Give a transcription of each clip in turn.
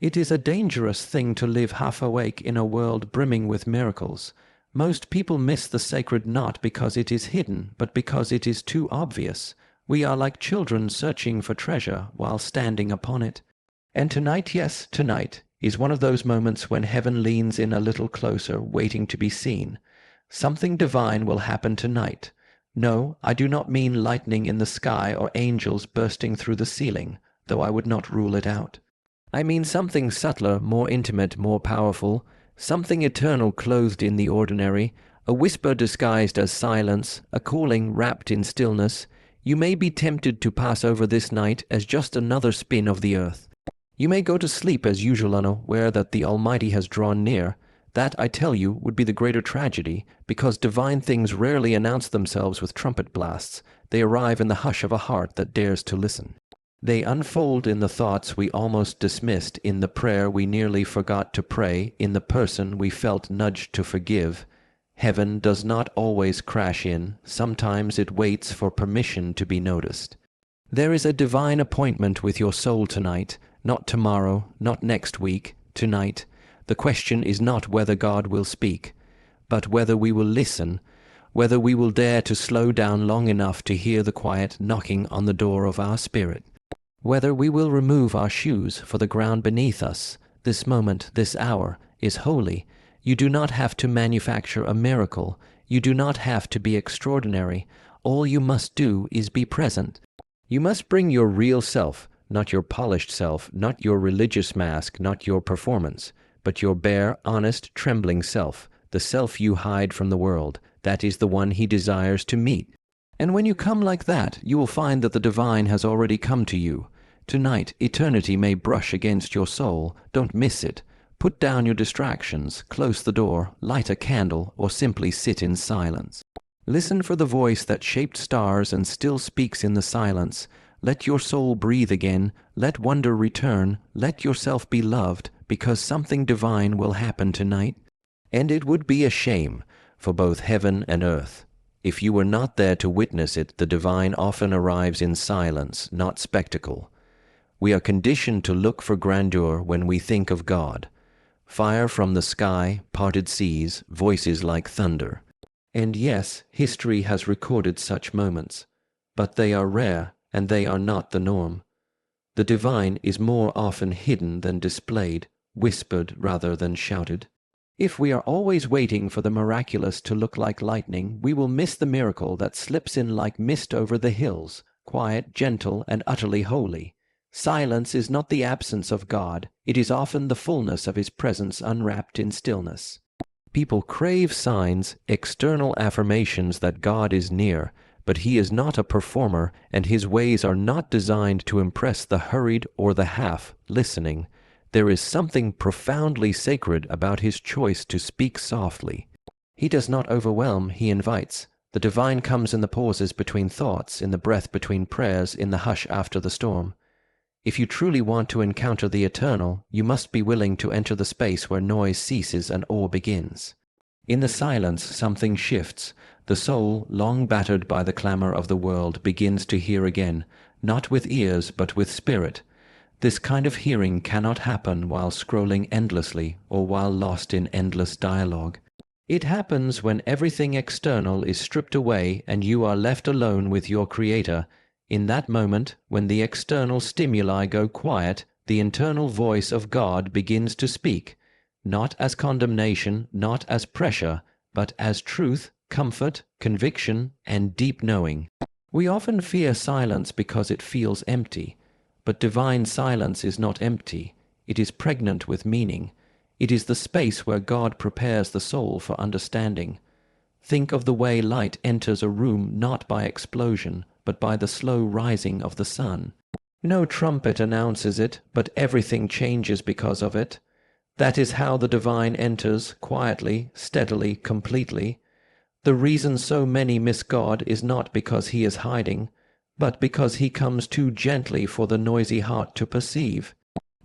It is a dangerous thing to live half awake in a world brimming with miracles. Most people miss the sacred not because it is hidden, but because it is too obvious. We are like children searching for treasure while standing upon it. And tonight, yes, tonight, is one of those moments when heaven leans in a little closer, waiting to be seen. Something divine will happen tonight. No, I do not mean lightning in the sky or angels bursting through the ceiling, though I would not rule it out. I mean something subtler, more intimate, more powerful, something eternal clothed in the ordinary, a whisper disguised as silence, a calling wrapped in stillness. You may be tempted to pass over this night as just another spin of the earth. You may go to sleep as usual unaware that the Almighty has drawn near. That, I tell you, would be the greater tragedy, because divine things rarely announce themselves with trumpet blasts. They arrive in the hush of a heart that dares to listen. They unfold in the thoughts we almost dismissed, in the prayer we nearly forgot to pray, in the person we felt nudged to forgive. Heaven does not always crash in. Sometimes it waits for permission to be noticed. There is a divine appointment with your soul tonight, not tomorrow, not next week, tonight. The question is not whether God will speak, but whether we will listen, whether we will dare to slow down long enough to hear the quiet knocking on the door of our spirit, whether we will remove our shoes, for the ground beneath us, this moment, this hour, is holy. You do not have to manufacture a miracle. You do not have to be extraordinary. All you must do is be present. You must bring your real self, not your polished self, not your religious mask, not your performance, but your bare, honest, trembling self, the self you hide from the world. That is the one he desires to meet. And when you come like that, you will find that the divine has already come to you. Tonight, eternity may brush against your soul. Don't miss it. Put down your distractions, close the door, light a candle, or simply sit in silence. Listen for the voice that shaped stars and still speaks in the silence. Let your soul breathe again. Let wonder return. Let yourself be loved, because something divine will happen tonight. And it would be a shame for both heaven and earth if you were not there to witness it. The divine often arrives in silence, not spectacle. We are conditioned to look for grandeur when we think of God. Fire from the sky, parted seas, voices like thunder. And yes, history has recorded such moments, but they are rare, and they are not the norm. The divine is more often hidden than displayed, whispered rather than shouted. If we are always waiting for the miraculous to look like lightning, we will miss the miracle that slips in like mist over the hills, quiet, gentle, and utterly holy. Silence is not the absence of God. It is often the fullness of his presence unwrapped in stillness. People crave signs, external affirmations that God is near, but he is not a performer, and his ways are not designed to impress the hurried or the half-listening. There is something profoundly sacred about his choice to speak softly. He does not overwhelm, he invites. The divine comes in the pauses between thoughts, in the breath between prayers, in the hush after the storm. If you truly want to encounter the eternal, you must be willing to enter the space where noise ceases and awe begins. In the silence, something shifts. The soul, long battered by the clamor of the world, begins to hear again, not with ears but with spirit. This kind of hearing cannot happen while scrolling endlessly or while lost in endless dialogue. It happens when everything external is stripped away and you are left alone with your Creator. In that moment, when the external stimuli go quiet, the internal voice of God begins to speak, not as condemnation, not as pressure, but as truth, comfort, conviction, and deep knowing. We often fear silence because it feels empty, but divine silence is not empty. It is pregnant with meaning. It is the space where God prepares the soul for understanding. Think of the way light enters a room not by explosion, but by the slow rising of the sun. No trumpet announces it, but everything changes because of it. That is how the divine enters, quietly, steadily, completely. The reason so many miss God is not because he is hiding, but because he comes too gently for the noisy heart to perceive.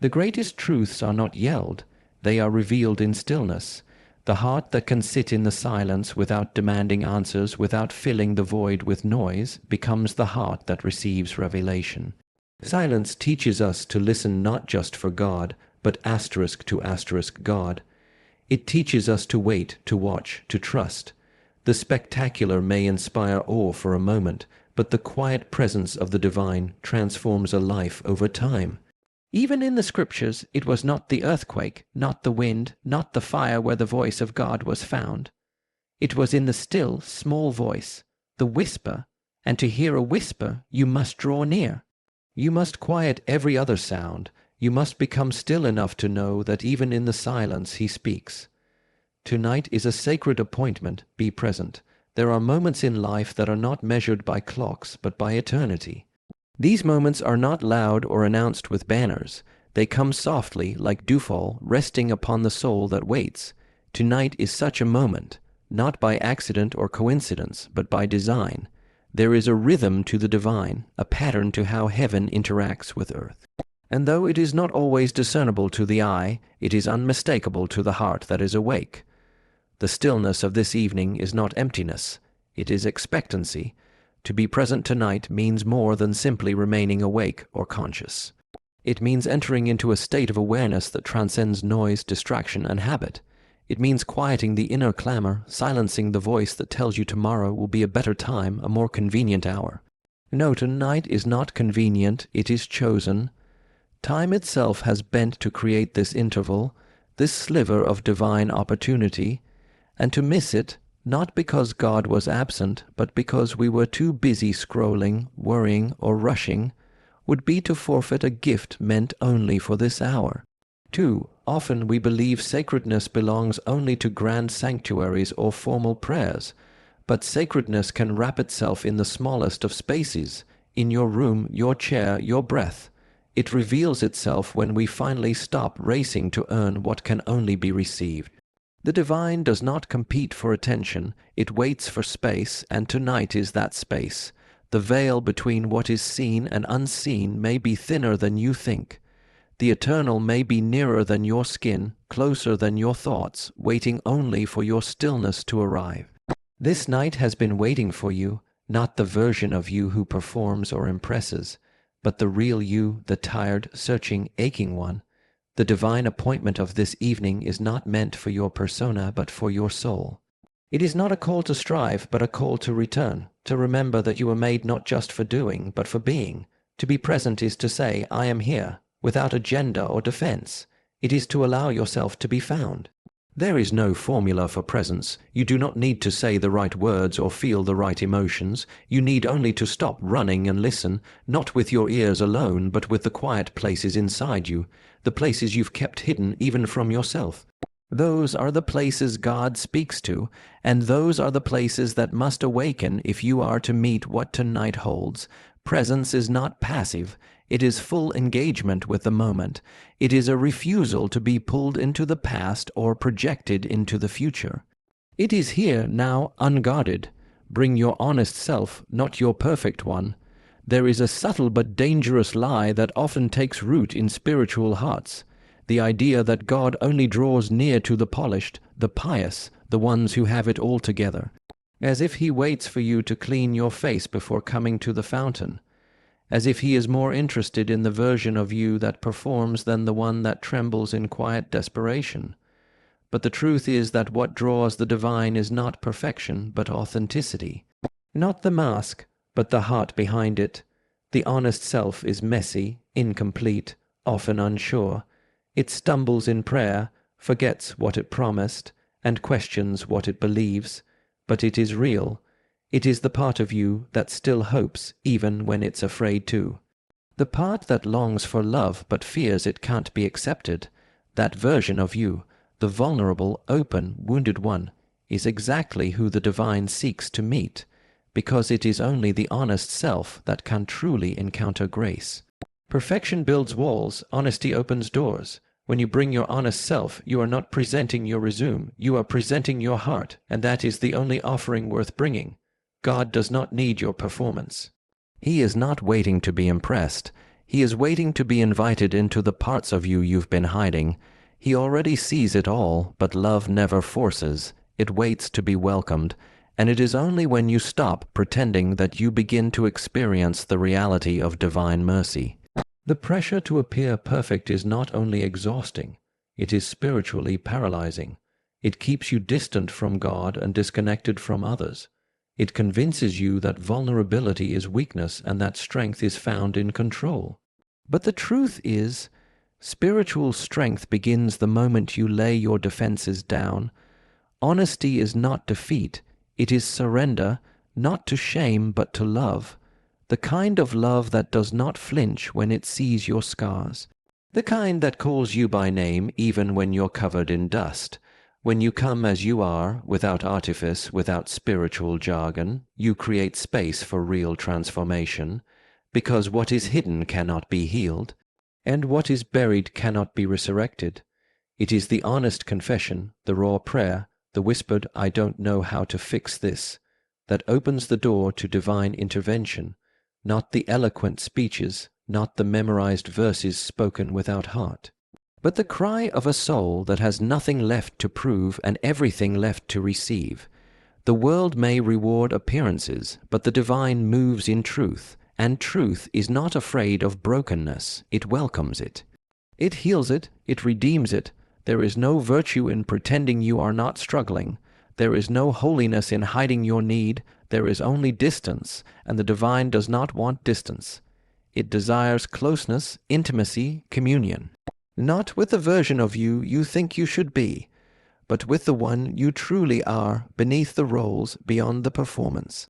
The greatest truths are not yelled, they are revealed in stillness. The heart that can sit in the silence without demanding answers, without filling the void with noise, becomes the heart that receives revelation. Silence teaches us to listen not just for God, but asterisk to asterisk God. It teaches us to wait, to watch, to trust. The spectacular may inspire awe for a moment, but the quiet presence of the divine transforms a life over time. Even in the scriptures, it was not the earthquake, not the wind, not the fire where the voice of God was found. It was in the still, small voice, the whisper, and to hear a whisper, you must draw near. You must quiet every other sound. You must become still enough to know that even in the silence he speaks. Tonight is a sacred appointment. Be present. There are moments in life that are not measured by clocks, but by eternity. These moments are not loud or announced with banners. They come softly, like dewfall, resting upon the soul that waits. Tonight is such a moment, not by accident or coincidence, but by design. There is a rhythm to the divine, a pattern to how heaven interacts with earth. And though it is not always discernible to the eye, it is unmistakable to the heart that is awake. The stillness of this evening is not emptiness, it is expectancy. To be present tonight means more than simply remaining awake or conscious. It means entering into a state of awareness that transcends noise, distraction, and habit. It means quieting the inner clamor, silencing the voice that tells you tomorrow will be a better time, a more convenient hour. No, tonight is not convenient, it is chosen. Time itself has bent to create this interval, this sliver of divine opportunity, and to miss it, not because God was absent, but because we were too busy scrolling, worrying, or rushing, would be to forfeit a gift meant only for this hour. Too often we believe sacredness belongs only to grand sanctuaries or formal prayers, but sacredness can wrap itself in the smallest of spaces, in your room, your chair, your breath. It reveals itself when we finally stop racing to earn what can only be received. The divine does not compete for attention, it waits for space, and tonight is that space. The veil between what is seen and unseen may be thinner than you think. The eternal may be nearer than your skin, closer than your thoughts, waiting only for your stillness to arrive. This night has been waiting for you, not the version of you who performs or impresses, but the real you, the tired, searching, aching one. The divine appointment of this evening is not meant for your persona, but for your soul. It is not a call to strive, but a call to return, to remember that you were made not just for doing, but for being. To be present is to say, I am here, without agenda or defense. It is to allow yourself to be found. There is no formula for presence. You do not need to say the right words or feel the right emotions. You need only to stop running and listen, not with your ears alone, but with the quiet places inside you, the places you've kept hidden even from yourself. Those are the places God speaks to, and those are the places that must awaken if you are to meet what tonight holds. Presence is not passive. It is full engagement with the moment. It is a refusal to be pulled into the past or projected into the future. It is here now, unguarded. Bring your honest self, not your perfect one. There is a subtle but dangerous lie that often takes root in spiritual hearts. The idea that God only draws near to the polished, the pious, the ones who have it all together. As if he waits for you to clean your face before coming to the fountain. As if he is more interested in the version of you that performs than the one that trembles in quiet desperation. But the truth is that what draws the divine is not perfection, but authenticity. Not the mask, but the heart behind it. The honest self is messy, incomplete, often unsure. It stumbles in prayer, forgets what it promised, and questions what it believes. But it is real. It is the part of you that still hopes, even when it's afraid to. The part that longs for love but fears it can't be accepted. That version of you, the vulnerable, open, wounded one, is exactly who the divine seeks to meet, because it is only the honest self that can truly encounter grace. Perfection builds walls, honesty opens doors. When you bring your honest self, you are not presenting your resume, you are presenting your heart, and that is the only offering worth bringing. God does not need your performance. He is not waiting to be impressed. He is waiting to be invited into the parts of you you've been hiding. He already sees it all, but love never forces. It waits to be welcomed, and it is only when you stop pretending that you begin to experience the reality of divine mercy. The pressure to appear perfect is not only exhausting, it is spiritually paralyzing. It keeps you distant from God and disconnected from others. It convinces you that vulnerability is weakness and that strength is found in control. But the truth is, spiritual strength begins the moment you lay your defenses down. Honesty is not defeat, it is surrender, not to shame but to love. The kind of love that does not flinch when it sees your scars. The kind that calls you by name even when you're covered in dust. When you come as you are, without artifice, without spiritual jargon, you create space for real transformation, because what is hidden cannot be healed, and what is buried cannot be resurrected. It is the honest confession, the raw prayer, the whispered "I don't know how to fix this," that opens the door to divine intervention, not the eloquent speeches, not the memorized verses spoken without heart, but the cry of a soul that has nothing left to prove and everything left to receive. The world may reward appearances, but the divine moves in truth, and truth is not afraid of brokenness, it welcomes it. It heals it, it redeems it. There is no virtue in pretending you are not struggling. There is no holiness in hiding your need. There is only distance, and the divine does not want distance. It desires closeness, intimacy, communion. Not with the version of you you think you should be, but with the one you truly are beneath the roles, beyond the performance.